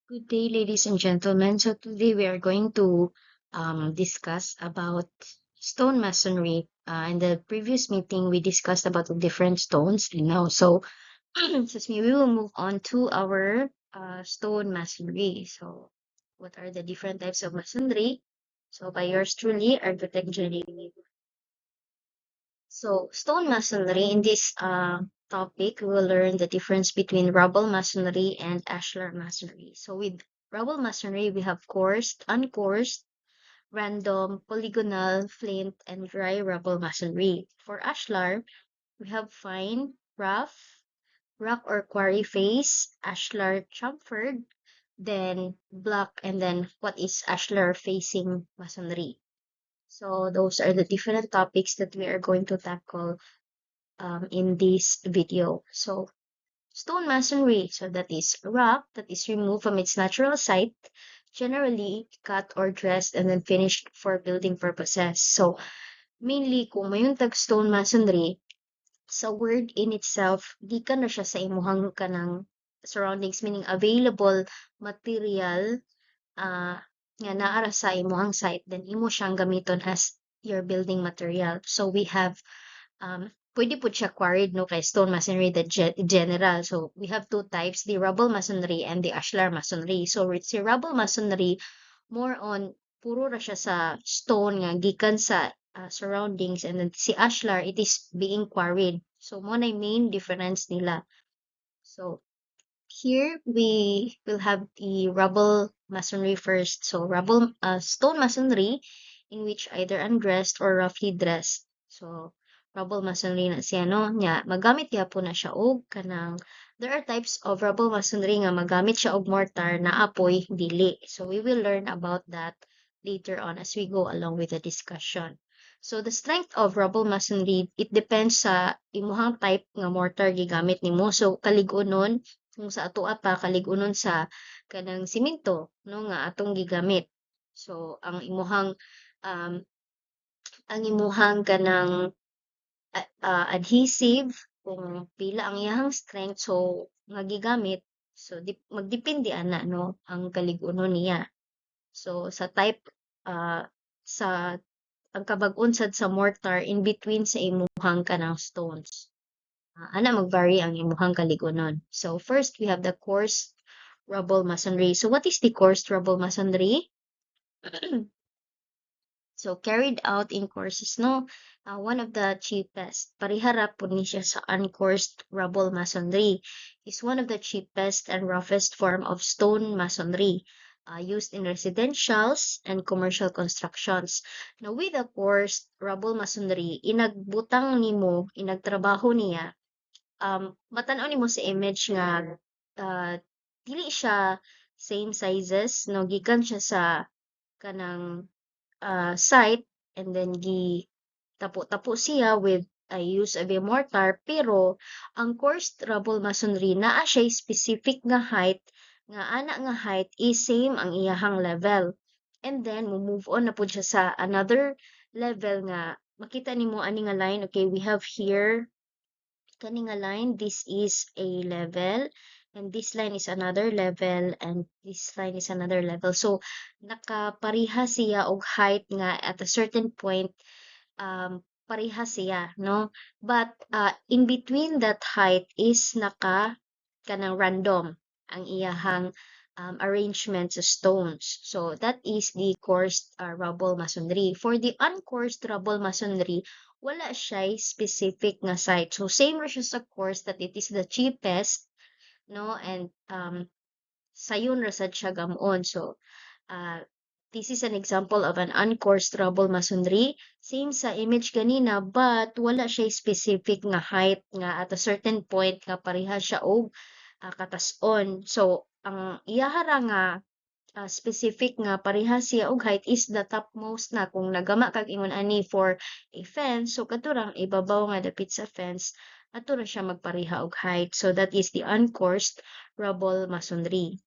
Good day, ladies and gentlemen. So today we are going to discuss about stone masonry. In the previous meeting, we discussed about the different stones. And now, excuse me, we will move on to our stone masonry. So, what are the different types of masonry? So, by yours truly, Architect Jenny. So, stone masonry, in this topic, we will learn the difference between rubble masonry and ashlar masonry. So, with rubble masonry, we have coursed, uncoursed, random, polygonal, flint, and dry rubble masonry. For ashlar, we have fine, rough, rock or quarry face, ashlar chamfered, then block, and then what is ashlar facing masonry. So, those are the different topics that we are going to tackle in this video. So, stone masonry, so that is rock that is removed from its natural site, generally cut or dressed and then finished for building purposes. So, mainly kung mayuntag stone masonry, sa word in itself, di ka na siya sa imuhang kanang surroundings, meaning available material nga naara sa imuhang site, then imo siyang gamiton as your building material. So, we have pwede po siya quarried, no, kay stone masonry, the general. So, we have two types, the rubble masonry and the ashlar masonry. So, si rubble masonry, more on, puro ra siya sa stone nga, gikan sa surroundings, and then si ashlar, it is being quarried. So, mo na main difference nila. So, here we will have the rubble masonry first. So, rubble, stone masonry, in which either undressed or roughly dressed. So, rubble masonry na siya, no? Nya, magamit ya po na siya og kanang, there are types of rubble masonry nga magamit siya og mortar na apoy dili. So, we will learn about that later on as we go along with the discussion. So, the strength of rubble masonry, it depends sa imuhang type nga mortar gigamit nimo. So, kalig-unon, kung sa ato pa kaligunon sa kanang simento, no, nga atong gigamit. So um, ang imuhang kanang adhesive, kung pila ang iyahang strength, so nga gigamit, so magdepende ana, no, ang kaligunon niya. So sa type, sa ang kabag-on sad sa mortar in between sa imuhang kanang stones. Ana mag-vary ang imuhang kaligunon. So first we have the coarse rubble masonry. So what is the coarse rubble masonry? So carried out in courses, no, one of the cheapest. Pariharap po ni siya sa uncoursed rubble masonry. Is one of the cheapest and roughest form of stone masonry. Used in residentials and commercial constructions. Now, with the coursed rubble masonry, inagbutang nimo, inagtrabaho niya, matanaw nimo sa image nga dili siya same sizes, no, gikan siya sa kanang site, and then tapo siya with a use of a mortar, pero ang coursed rubble masonry naa siya specific nga height, nga ana nga height is same ang iyahang level, and then move on na pud siya sa another level nga makita nimo ani nga line. Okay, we have here kani nga line, this is a level, and this line is another level, and this line is another level. So, nakapareha siya og height nga at a certain point, pareha siya, no? But, in between that height is kanang random ang iyahang arrangement sa stones. So, that is the coursed rubble masonry. For the uncoursed rubble masonry, wala siya specific nga site. So, same ra siya sa course that it is the cheapest, no? And, sayon ra sad siya gamon. So, this is an example of an uncoursed rubble masonry. Same sa image kanina, but wala siya specific nga height nga at a certain point nga pareha siya og katas-on. So, ang iyahara nga specific nga pareha siya og height is the topmost na, kung nagama kag ingon ani for a fence, so katurang ibabaw nga dapit sa fence ato na siya magpareha og height. So that is the uncoursed rubble masonry.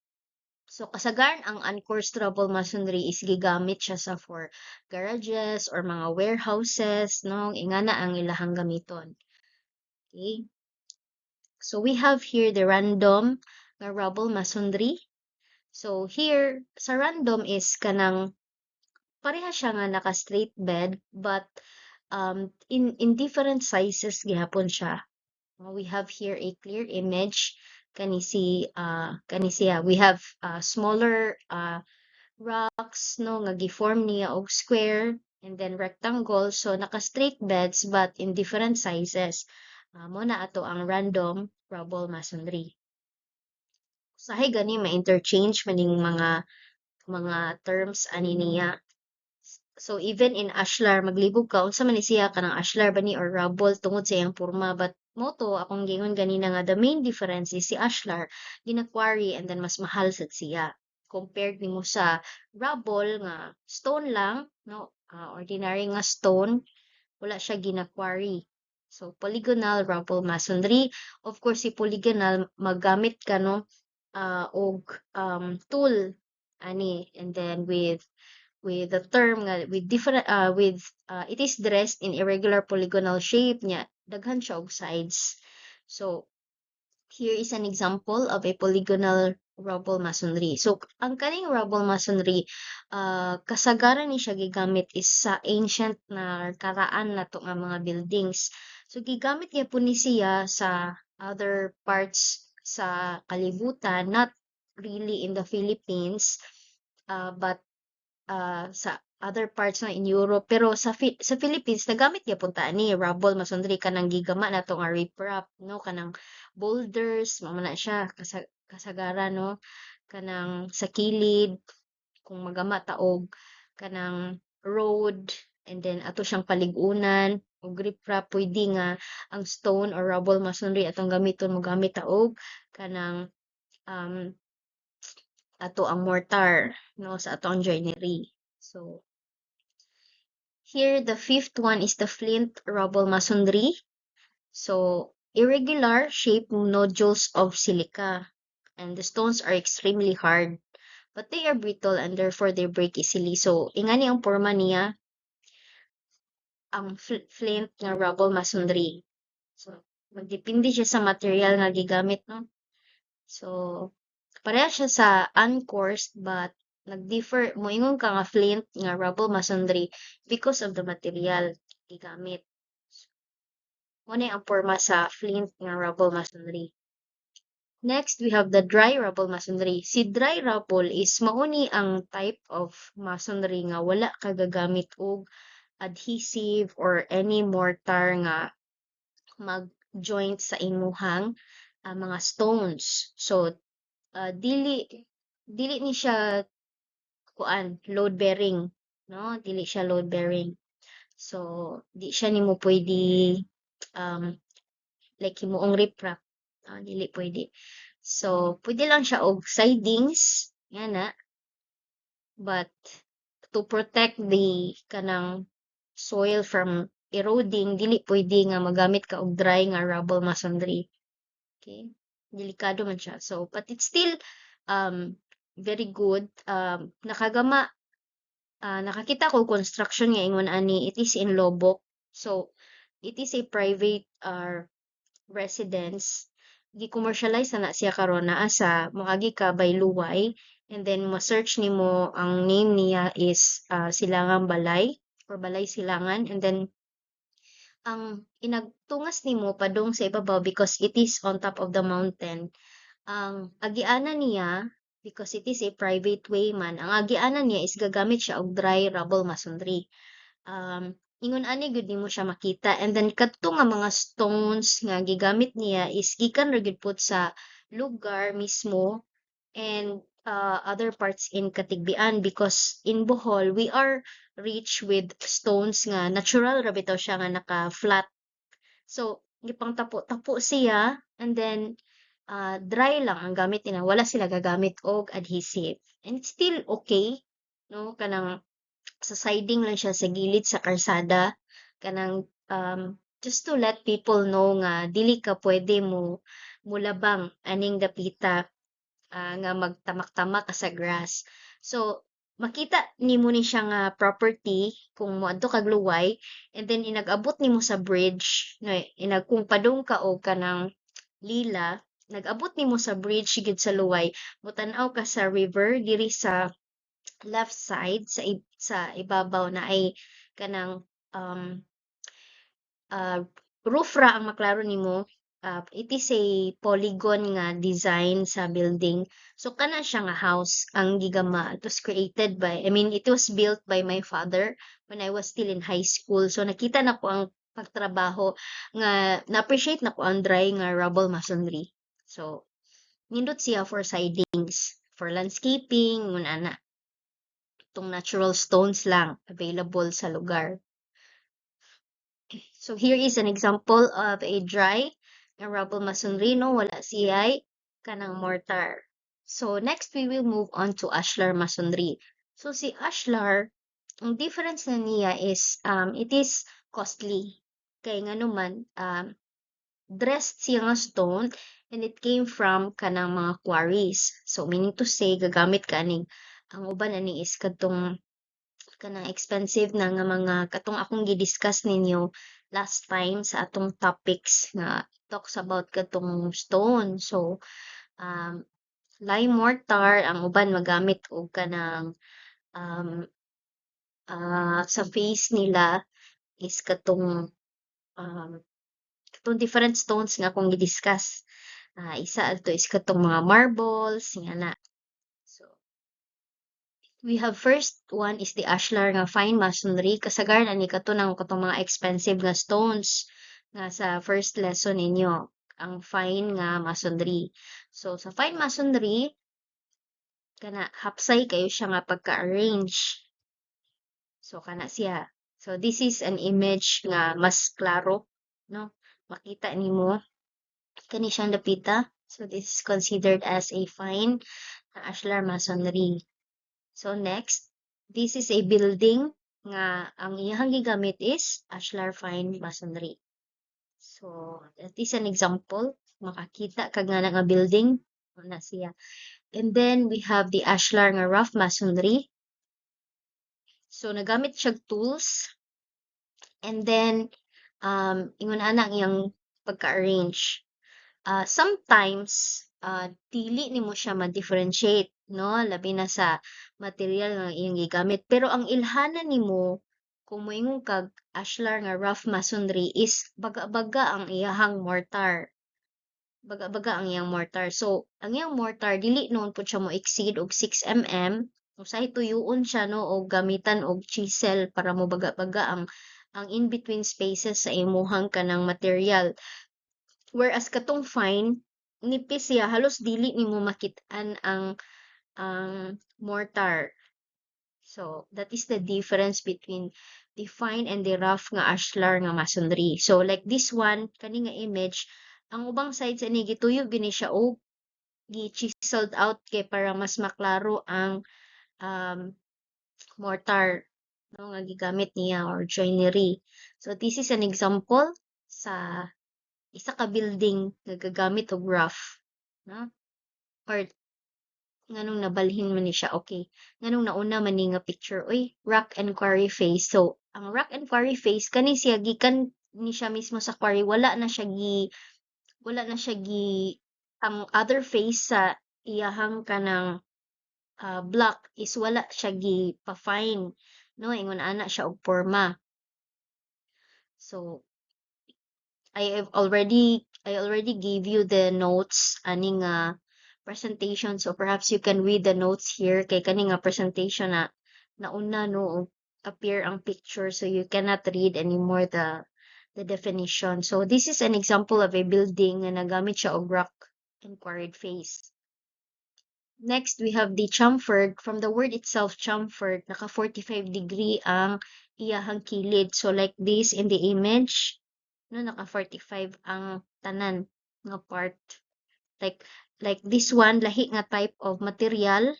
So kasagaran ang uncoursed rubble masonry is gigamit siya sa for garages or mga warehouses, no, ingana ang ilahang gamiton. Okay, so we have here the random rubble masonry. So here sa random is kanang pareha siya nga naka straight bed but in different sizes gihapon siya. We have here a clear image kanisi siya. We have smaller rocks no nga giform niya og square and then rectangle, so naka straight beds but in different sizes. Mo na ato ang random rubble masonry. Usahay gani ma-interchange maning mga terms ani niya. So even in ashlar maglibog ka unsa man ni siya kanang ashlar ba ni or rubble tungod sa iyang porma, but moto akong gingon ganina nga the main difference is si ashlar gina-quarry and then mas mahal sad siya compared nimo sa rubble nga stone lang no, ordinary nga stone, wala siya gina-quarry. So polygonal rubble masonry, of course si polygonal maggamit ka no og tool ani, and then with the term nga with different it is dressed in irregular polygonal shape niya daghan siya og sides. So here is an example of a polygonal rubble masonry. So ang kaning rubble masonry kasagaran ni siya gigamit is sa ancient na karaan nato nga mga buildings. So gigamit gyapon ni siya sa other parts sa kalibutan, not really in the Philippines, but sa other parts na in Europe, pero sa Philippines nagamit gyapon ta ni rubble masonry kanang gigama nato nga riprap no, kanang boulders mao na siya kasagaran no, kanang sa kilid kung magama ta og kanang road, and then ato siyang paligunan og riprap, pwede nga ang stone or rubble masonry atong gamiton mo gamit ta og kanang um, ato ang mortar no sa ato ang joinery. So here, the fifth one is the flint rubble masonry. So, irregular shaped nodules of silica, and the stones are extremely hard, but they are brittle and therefore they break easily. So, ingani ang porma niya, ang flint nga rubble masonry. So, magdepende siya sa material nga gigamit, no? So, pareha siya sa uncoarsed but nag-differ, moingon ka nga flint nga rubble masonry because of the material gigamit. Muna ang porma sa flint nga rubble masonry. Next, we have the dry rubble masonry. Si dry rubble is mauni ang type of masonry nga wala kagagamit og adhesive or any mortar nga mag-joint sa imuhang mga stones. So, dili ni siya load bearing, no? Dili siya load bearing. So, di siya nimo pwede like himuong riprap. Dili pwede. So, pwede lang siya og sidings, yan na. But to protect the kanang soil from eroding, dili pwede nga magamit ka og dry nga rubble masonry. Okay? Delikado man siya. So, but it's still very good. Nakagama, nakakita ko construction nga ingon ani, it is in Lobok. So, it is a private residence. Gi-commercialize na siya karon naa sa moagi ka by Luway, and then ma-search nimo ang name niya is Silangang Balay or Balay Silangan, and then ang inagtungas nimo padung sa ibabaw because it is on top of the mountain. Ang agianan niya, because it is a private way man, ang agianan niya is gagamit siya og dry rubble masonry. Ingon ani gud nimo siya makita, and then kadto nga mga stones nga gigamit niya is gikan ra gud pud sa lugar mismo and other parts in Katigbian, because in Bohol we are rich with stones nga natural ra bitaw siya nga naka-flat. So gipang tapo siya, and then dry lang ang gamit nila, wala sila gagamit og adhesive, and it's still okay no, kanang sa siding lang siya sa gilid sa karsada, kanang just to let people know nga dili ka pwede mo mulabang aning dapita nga magtamak-tamak ka sa grass. So makita nimo ni siya nga property kung moadto kag Luway, and then inag-abot nimo sa bridge no, kung padung ka og kanang lila, nag-abot nimo sa bridge gid sa Luway, mutan-aw ka sa river diri sa left side sa ibabaw na ay kanang um roof ra ang maklaro nimo. It is a polygon nga design sa building. So kana siya nga house ang gigama. It was created by, I mean, it was built by my father when I was still in high school. So nakita na ko ang pagtrabaho nga na-appreciate na ko ang dry nga rubble masonry. So nindot siya for sidings, for landscaping, muna na. Itong natural stones lang available sa lugar. So here is an example of a dry na rubble masonry, no? Wala siyay kanang mortar. So next we will move on to ashlar masonry. So si ashlar, ang difference na niya is it is costly. Kay nga naman dressed siya nga stone and it came from kanang mga quarries. So meaning to say gagamit kaning ang uban ani is kadtong kanang expensive na nga mga katong akong gi-discuss ninyo last time sa atong topics nga talks about katong stone. So, lime mortar, ang uban magamit og kanang um, sa face nila is katong different stones nga akong gi-discuss. Isa ato is katong mga marbles, nga na. So, we have first one is the ashlar nga fine masonry. Kasagaran ani katong mga expensive nga stones nga sa first lesson ninyo. Ang fine nga masonry. So sa fine masonry, kana hapsay kayo siya nga pagka-arrange. So kana siya. So this is an image nga mas klaro, no? Makita nimo kani siyang dapita. So this is considered as a fine ashlar masonry. So next, this is a building nga ang iyang gigamit is ashlar fine masonry. So that is an example. Makakita kag nga nga building na siya. And then we have the ashlar nga rough masonry. So nagamit siya tools. And then ingon ana ang iyang pagka-arrange. Sometimes dili nimo siya ma-differentiate, no? Labi na sa material nga iyang gigamit. Pero ang ilhanan nimo kung moingon kag ashlar nga rough masonry is baga-baga ang iyahang mortar. Baga-baga ang iyang mortar. So, ang iyang mortar dili noon pud siya mo exceed og 6 mm. Usahay tuyuon siya no og gamitan og chisel para mo baga-baga ang in between spaces sa imuhang kanang material. Whereas katong fine, nipis siya, halos dili nimo makit-an ang mortar. So, that is the difference between the fine and the rough nga ashlar nga masonry. So, like this one, kani nga image, ang ubang side sa ni gituyo gini siya og gi-chiseled out kay para mas maklaro ang mortar no nga gigamit niya or joinery. So, this is an example sa isa ka building nga gagamit og rough, no? Or nganong nabalhin man ni siya, okay. Nganong nauna man ni nga picture, oy, rock and quarry face. So, ang rock and quarry face kani siya gikan ni siya mismo sa quarry, wala na siya ang other face sa iyahang kanang block is wala siya gi pa-fine, no? Ingon ana siya og porma. So, I already gave you the notes ani nga presentation, so perhaps you can read the notes here kay kani nga presentation na nauna no appear ang picture, so you cannot read anymore the definition. So this is an example of a building nga nagamit siya og rock and quarried face. Next, we have the chamfered. From the word itself, chamfered, naka 45 degree ang iyahang kilid. So like this in the image, no, naka 45 ang tanan nga part. Like this one, lahi nga type of material.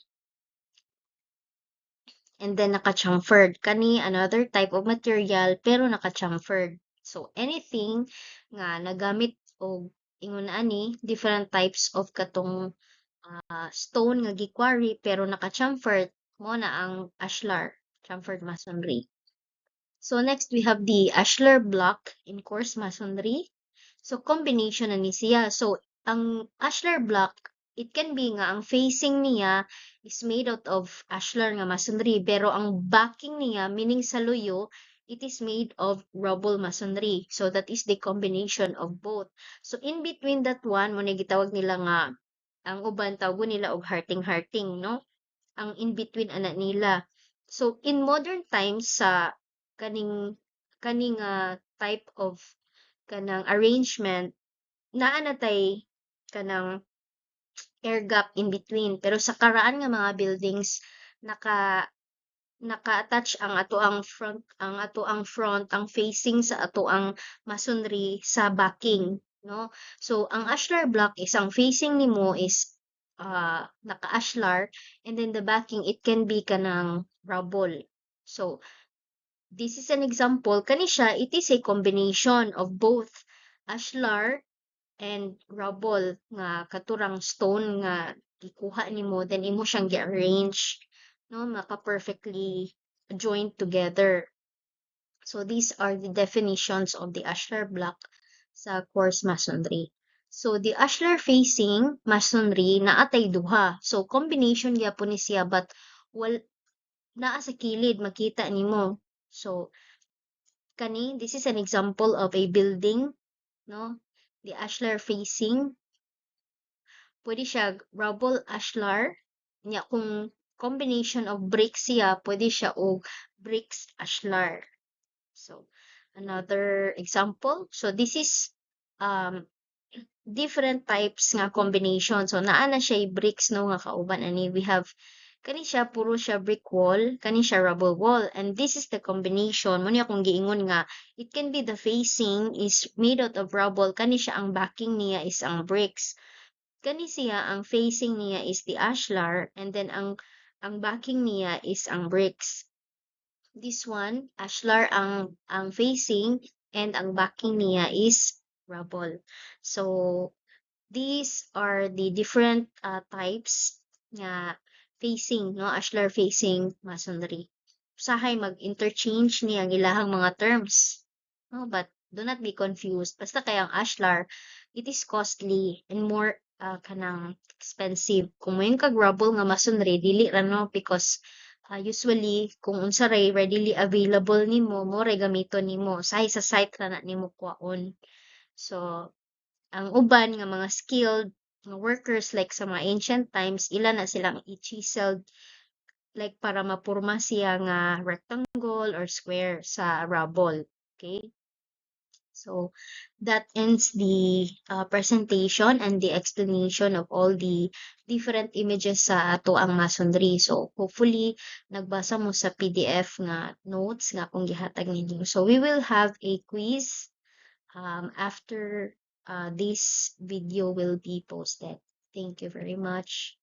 And then naka-chamfered. Kani another type of material pero naka-chamfered. So anything nga nagamit og ingon ani different types of katong stone nga gi-quarry pero naka-chamfered mo na ang ashlar, chamfered masonry. So next we have the ashlar block in coarse masonry. So combination na ni siya. So ang ashlar block, it can be nga ang facing niya is made out of ashlar nga masonry, pero ang backing niya, meaning sa luyo, it is made of rubble masonry. So that is the combination of both. So in between that one, mo gitawag nila nga, ang uban tawag nila og hearting, no? Ang in between ana nila. So in modern times sa kaning kaning type of kanang arrangement, naa na tay kanang air gap in between. Pero sa karaan nga mga buildings, naka-attach ang ato ang front, ang facing sa ato ang masonry sa backing, no? So ang ashlar block is ang facing nimo is naka-ashlar, and then the backing it can be kanang rubble. So this is an example kani siya, it is a combination of both ashlar and rubble nga katurang stone nga gikuha nimo, then imo siyang gi-arrange, no, maka perfectly joined together. So these are the definitions of the ashlar block sa coarse masonry. So the ashlar facing masonry naatay duha. So combination gyapon ni siya, but naa sa kilid makita nimo. So kani, this is an example of a building, no? The ashlar facing, pwede siya rubble ashlar. Nya kung combination of bricks siya, pwede siya og bricks ashlar. So another example. So this is different types nga combination. So naa na siya bricks, no, nga kauban ani. We have kani siya puro siya brick wall, kani siya rubble wall, and this is the combination. Mo niya kung giingon nga it can be the facing is made out of rubble, kani siya ang backing niya is ang bricks. Kani siya ang facing niya is the ashlar, and then ang backing niya is ang bricks. This one, ashlar ang facing, and ang backing niya is rubble. So these are the different types nga facing, no, ashlar facing masonry. Usahay mag-interchange ni ang ilahang mga terms, no, but do not be confused. Basta kay ang ashlar, it is costly and more kanang expensive. Kung mo yung kag-rubble nga masonry, dili ra, no, because usually kung unsa ray readily available nimo, mo ray gamiton nimo sa site ra na nimo kuhaon. So ang uban nga mga skilled nga workers like sa mga ancient times, ila na silang i-chiseled like para mapurma siya nga rectangle or square sa rubble. Okay? So that ends the presentation and the explanation of all the different images sa ato ang masonry. So hopefully nagbasa mo sa PDF nga notes nga kung gihatag ninyo. So we will have a quiz after this video will be posted. Thank you very much.